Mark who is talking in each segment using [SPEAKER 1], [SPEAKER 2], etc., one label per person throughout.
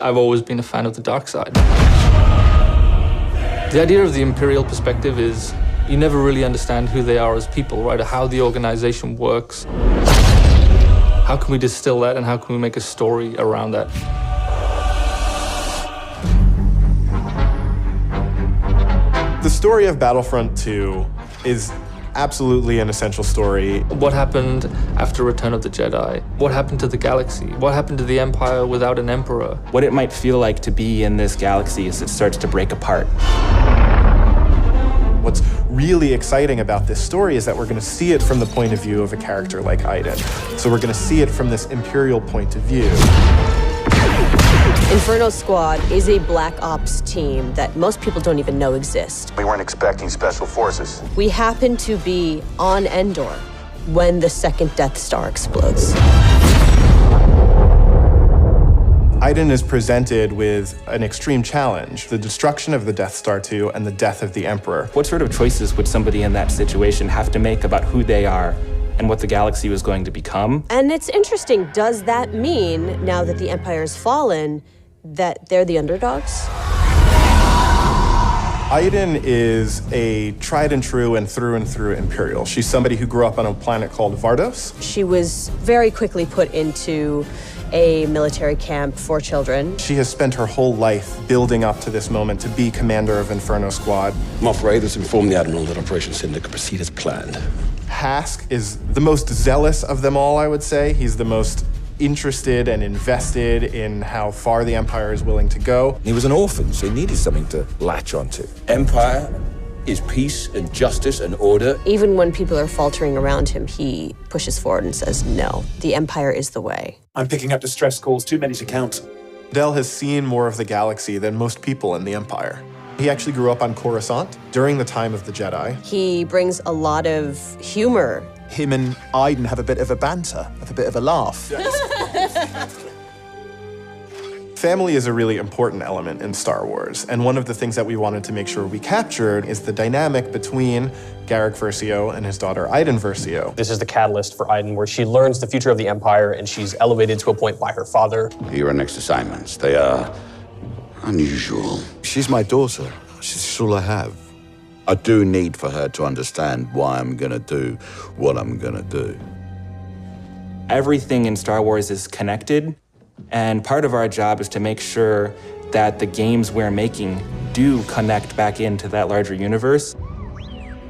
[SPEAKER 1] I've always been a fan of the dark side. The idea of the Imperial perspective is you never really understand who they are as people, right? Or how the organization works. How can we distill that and how can we make a story around that?
[SPEAKER 2] The story of Battlefront 2 is absolutely an essential story.
[SPEAKER 1] What happened after Return of the Jedi? What happened to the galaxy? What happened to the Empire without an emperor?
[SPEAKER 3] What it might feel like to be in this galaxy as it starts to break apart.
[SPEAKER 2] What's really exciting about this story is that we're going to see it from the point of view of a character like Iden. So we're going to see it from this Imperial point of view.
[SPEAKER 4] Inferno Squad is a Black Ops team that most people don't even know exist.
[SPEAKER 5] We weren't expecting special forces.
[SPEAKER 4] We happen to be on Endor when the second Death Star explodes.
[SPEAKER 2] Iden is presented with an extreme challenge, the destruction of the Death Star 2 and the death of the Emperor.
[SPEAKER 3] What sort of choices would somebody in that situation have to make about who they are and what the galaxy was going to become?
[SPEAKER 4] And it's interesting, does that mean, now that the Empire's fallen, that they're the underdogs?
[SPEAKER 2] Iden is a tried and true Imperial. She's somebody who grew up on a planet called Vardos.
[SPEAKER 4] She was very quickly put into a military camp for children.
[SPEAKER 2] She has spent her whole life building up to this moment to be commander of Inferno Squad.
[SPEAKER 6] Moff Raiders informed the Admiral that Operation Cinder could proceed as planned.
[SPEAKER 2] Hask is the most zealous of them all, I would say. He's the most interested and invested in how far the Empire is willing to go.
[SPEAKER 7] He was an orphan, so he needed something to latch onto.
[SPEAKER 6] Empire is peace and justice and order.
[SPEAKER 4] Even when people are faltering around him, he pushes forward and says, no, the Empire is the way.
[SPEAKER 8] I'm picking up distress calls, too many to count.
[SPEAKER 2] Del has seen more of the galaxy than most people in the Empire. He actually grew up on Coruscant during the time of the Jedi.
[SPEAKER 4] He brings a lot of humor.
[SPEAKER 8] Him and Iden have a bit of a banter, have a bit of a laugh.
[SPEAKER 2] Family is a really important element in Star Wars, and one of the things that we wanted to make sure we captured is the dynamic between Garrick Versio and his daughter Iden Versio.
[SPEAKER 9] This is the catalyst for Iden, where she learns the future of the Empire and she's elevated to a point by her father.
[SPEAKER 5] Your next assignments, they are unusual.
[SPEAKER 7] She's my daughter. She's all I have. I do need for her to understand why I'm gonna do what I'm gonna do.
[SPEAKER 3] Everything in Star Wars is connected, and part of our job is to make sure that the games we're making do connect back into that larger universe.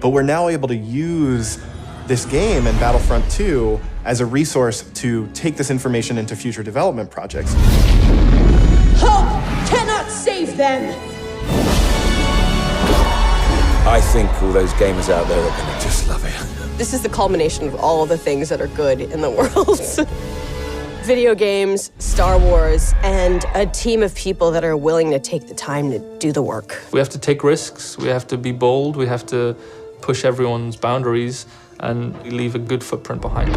[SPEAKER 2] But we're now able to use this game and Battlefront 2 as a resource to take this information into future development projects.
[SPEAKER 4] Hope cannot save them!
[SPEAKER 7] I think all those gamers out there are gonna just love it.
[SPEAKER 4] This is the culmination of all the things that are good in the world. Video games, Star Wars, and a team of people that are willing to take the time to do the work.
[SPEAKER 1] We have to take risks, we have to be bold, we have to push everyone's boundaries and leave a good footprint behind.